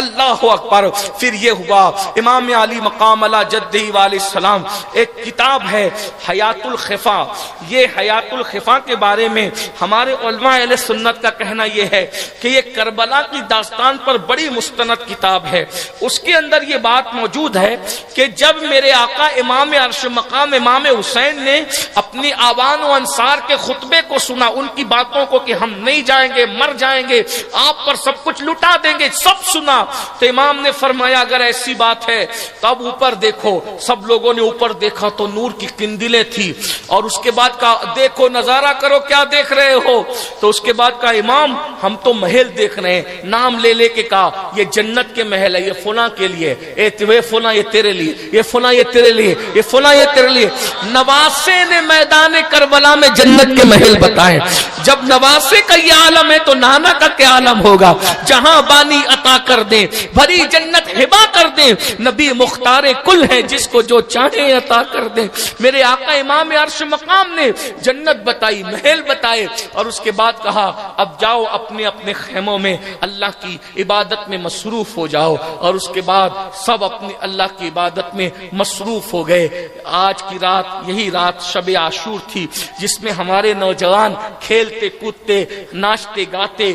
اللہ اکبر۔ پھر یہ ہوا امام علی مقام علی جدہ علیہ السلام، ایک کتاب ہے حیات الخفا۔ یہ حیات الخفا کے بارے میں ہمارے علماء اہل سنت کا کہنا یہ ہے کہ یہ کربلا کی داستان پر بڑی مستند کتاب ہے۔ اس کے اندر یہ بات موجود ہے کہ جب میرے آقا امام عرش مقام امام حسین نے اپنی آوان و انصار کے خطبے کو سنا، ان کی باتوں کو کہ ہم نہیں جائیں گے، مر جائیں گے، آپ پر سب کچھ لٹا دیں گے، سب سنا، تو امام نے فرمایا اگر ایسی بات ہے تو اب اوپر دیکھو۔ سب لوگوں نے اوپر دیکھا تو نور کی قندیلیں تھی، اور اس کے بعد کہا دیکھو نظارہ کرو کیا دیکھ رہے ہو؟ تو اس کے بعد کہا امام ہم تو محل دیکھ رہے ہیں۔ نام لے لے کے کہا یہ جنت کے محل ہے، یہ فلاں کے لیے، یہ فلاں یہ تیرے لیے، یہ فلاں یہ تیرے لیے، یہ فلاں یہ تیرے لیے۔ نواسے نے میدان کربلا میں جنت کے محل بتائے۔ جب نواسے کا یہ عالم ہے تو نانا کا کیا عالم ہوگا؟ جہاں بانی عطا کر دیں، بھری جنت ہبا کر دیں، نبی مختار کل ہے جس کو جو چاہے عطا کر دیں۔ میرے آقا امام عرش مقام نے جنت بتائی، محل بتائے، اور اس کے بعد کہا اب جاؤ اپنے اپنے خیموں میں اللہ کی عبادت میں مصروف ہو جاؤ، اور اس کے بعد سب اپنی اللہ کی عبادت میں مصروف ہو گئے۔ آج کی رات یہی رات شب عاشور تھی جس میں ہمارے نوجوان کھیلتے کودتے ناچتے گاتے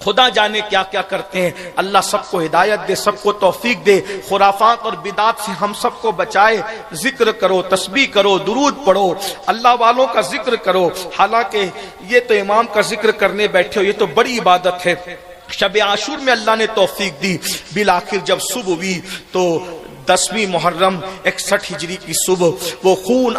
خدا جانے کیا کیا کرتے ہیں۔ اللہ سب کو ہدایت دے، سب کو توفیق دے، خرافات اور بدعات سے ہم سب کو بچائے۔ ذکر کرو، تسبیح کرو، درود پڑھو، اللہ والوں کا ذکر کرو۔ حالانکہ یہ تو امام کا ذکر کرنے بیٹھے ہو، یہ تو بڑی عبادت ہے۔ شب عاشور میں اللہ نے توفیق دی، بالآخر جب صبح ہوئی تو 10ویں محرم 61 ہجری کی صبح، وہ خون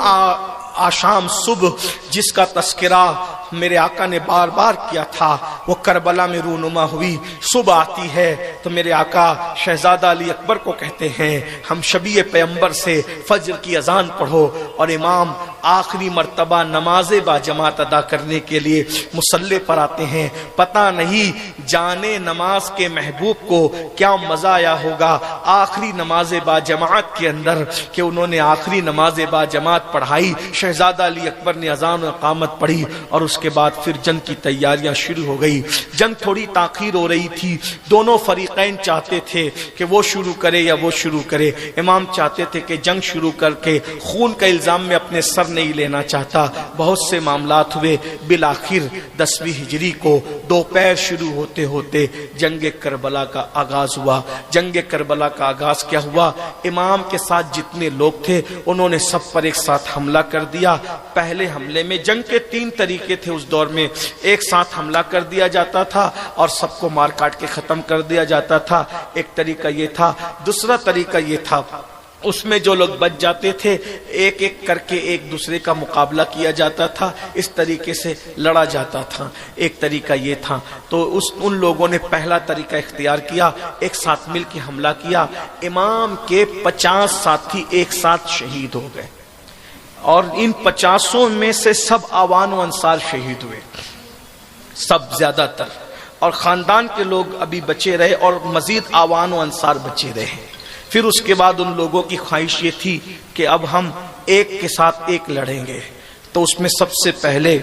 آشام صبح جس کا تذکرہ میرے آقا نے بار بار کیا تھا، وہ کربلا میں رونما ہوئی۔ صبح آتی ہے تو میرے آقا شہزادہ علی اکبر کو کہتے ہیں ہم شبیہ پیغمبر سے فجر کی اذان پڑھو، اور امام آخری مرتبہ نماز با جماعت ادا کرنے کے لیے مصلی پر آتے ہیں۔ پتہ نہیں جانے نماز کے محبوب کو کیا مزہ آیا ہوگا آخری نماز با جماعت کے اندر کہ انہوں نے آخری نماز با جماعت پڑھائی۔ شہزادہ علی اکبر نے اذان و اقامت پڑھی، اور اس کے بعد پھر جنگ کی تیاریاں شروع ہو گئی۔ جنگ تھوڑی تاخیر ہو رہی تھی، دونوں فریقین چاہتے تھے کہ وہ شروع کرے یا وہ شروع کرے۔ امام چاہتے تھے کہ جنگ شروع کر کے خون کا الزام میں اپنے سر نہیں لینا چاہتا۔ بہت سے معاملات ہوئے، بالآخر 10ویں ہجری کو دوپہر شروع ہوتے ہوتے جنگ کربلا کا آغاز ہوا۔ جنگ کربلا کا آغاز کیا ہوا؟ امام کے ساتھ جتنے لوگ تھے انہوں نے سب پر ایک ساتھ حملہ کر دیا۔ پہلے حملے میں جنگ کے 3 طریقے تھے اس دور میں، ایک ساتھ حملہ کر دیا جاتا تھا اور سب کو مار کاٹ کے ختم کر دیا جاتا تھا، ایک طریقہ یہ تھا۔ دوسرا طریقہ یہ تھا اس میں جو لوگ بچ جاتے تھے ایک ایک کر کے ایک دوسرے کا مقابلہ کیا جاتا تھا، اس طریقے سے لڑا جاتا تھا۔ ایک طریقہ یہ تھا۔ تو ان لوگوں نے پہلا طریقہ اختیار کیا، ایک ساتھ مل کے حملہ کیا۔ امام کے 50 ساتھی ایک ساتھ شہید ہو گئے، اور ان 50 میں سے سب آوان و انصار شہید ہوئے، سب زیادہ تر، اور خاندان کے لوگ ابھی بچے رہے اور مزید آوان و انصار بچے رہے۔ پھر اس کے بعد ان لوگوں کی خواہش یہ تھی کہ اب ہم ایک کے ساتھ ایک لڑیں گے۔ تو اس میں سب سے پہلے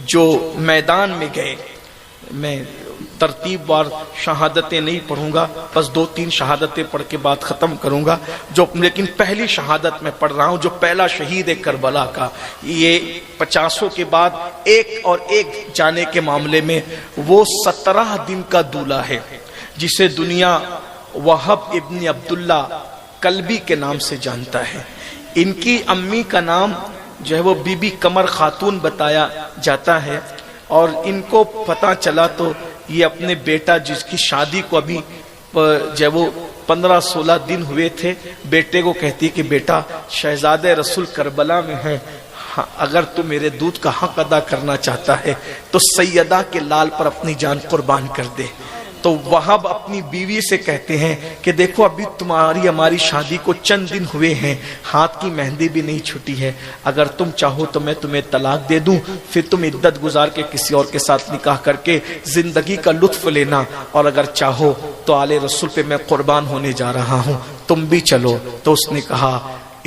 جو میدان میں گئے، میں ترتیب وار شہادتیں نہیں پڑھوں گا، بس 2-3 شہادتیں پڑھ کے بات ختم کروں گا، لیکن پہلی شہادت میں پڑھ رہا ہوں جو پہلا شہید ہے کربلا کا۔ یہ 50 کے بعد ایک اور ایک جانے کے معاملے میں وہ 17 دن کا دولہ ہے جسے دنیا وہب ابن عبداللہ کلبی کے نام سے جانتا ہے۔ ان کی امی کا نام جو ہے وہ بی بی قمر خاتون بتایا جاتا ہے، اور ان کو پتہ چلا تو یہ اپنے بیٹا جس کی شادی کو ابھی جو وہ 15-16 دن ہوئے تھے، بیٹے کو کہتی کہ بیٹا شہزادہ رسول کربلا میں ہیں، اگر تو میرے دودھ کا حق ادا کرنا چاہتا ہے تو سیدہ کے لال پر اپنی جان قربان کر دے۔ تو وہاب اپنی بیوی سے کہتے ہیں کہ دیکھو ابھی تمہاری ہماری شادی کو چند دن ہوئے ہیں، ہاتھ کی مہندی بھی نہیں چھٹی ہے، اگر تم چاہو تو میں تمہیں طلاق دے دوں، پھر تم عدت گزار کے کسی اور کے ساتھ نکاح کر کے زندگی کا لطف لینا، اور اگر چاہو تو آل رسول پہ میں قربان ہونے جا رہا ہوں، تم بھی چلو۔ تو اس نے کہا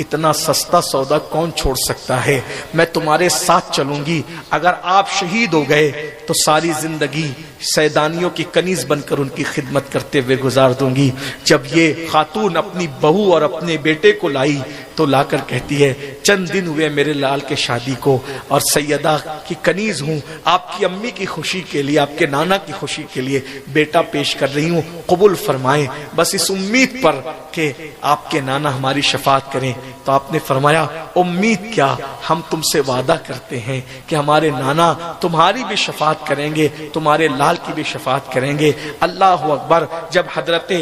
اتنا سستا سودا کون چھوڑ سکتا ہے، میں تمہارے ساتھ چلوں گی، اگر آپ شہید ہو گئے تو ساری زندگی سیدانیوں کی کنیز بن کر ان کی خدمت کرتے ہوئے گزار دوں گی۔ جب یہ خاتون اپنی بہو اور اپنے بیٹے کو لائی تو لا کر کہتی ہے چند دن ہوئے میرے لال کے شادی کو، اور سیدہ کی کنیز ہوں، آپ کی امی کی خوشی کے لیے، آپ کے نانا کی خوشی کے لیے بیٹا پیش کر رہی ہوں، قبول فرمائیں، بس اس امید پر کہ آپ کے نانا ہماری شفاعت کریں۔ تو آپ نے فرمایا امید کیا، ہم تم سے وعدہ کرتے ہیں کہ ہمارے نانا تمہاری بھی شفاعت کریں گے، تمہارے لال کی بھی شفاعت کریں گے۔ اللہ اکبر۔ جب حضرت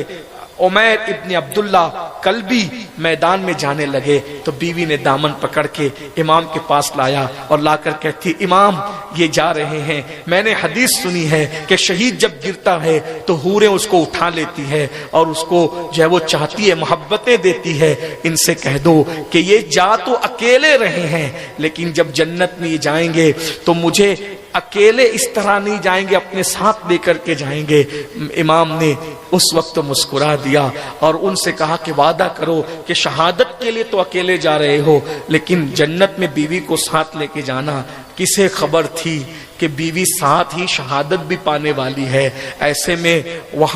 عمیر ابن عبداللہ کلبی میدان میں جانے لگے تو بیوی نے دامن پکڑ کے امام کے پاس لایا اور لا کر کہتی امام یہ جا رہے ہیں، میں نے حدیث سنی ہے کہ شہید جب گرتا ہے تو حوریں اس کو اٹھا لیتی ہے اور اس کو جو ہے وہ چاہتی ہے، محبتیں دیتی ہے، ان سے کہہ دو کہ یہ جا تو اکیلے رہے ہیں لیکن جب جنت میں یہ جائیں گے تو مجھے اکیلے اس طرح نہیں جائیں گے، اپنے ساتھ لے کر کے جائیں گے۔ امام نے اس وقت مسکرا دیا اور ان سے کہا کہ وعدہ کرو کہ شہادت کے لیے تو اکیلے جا رہے ہو لیکن جنت میں بیوی کو ساتھ لے کے جانا۔ کسے خبر تھی کہ بیوی ساتھ ہی شہادت بھی پانے والی ہے، ایسے میں وہاں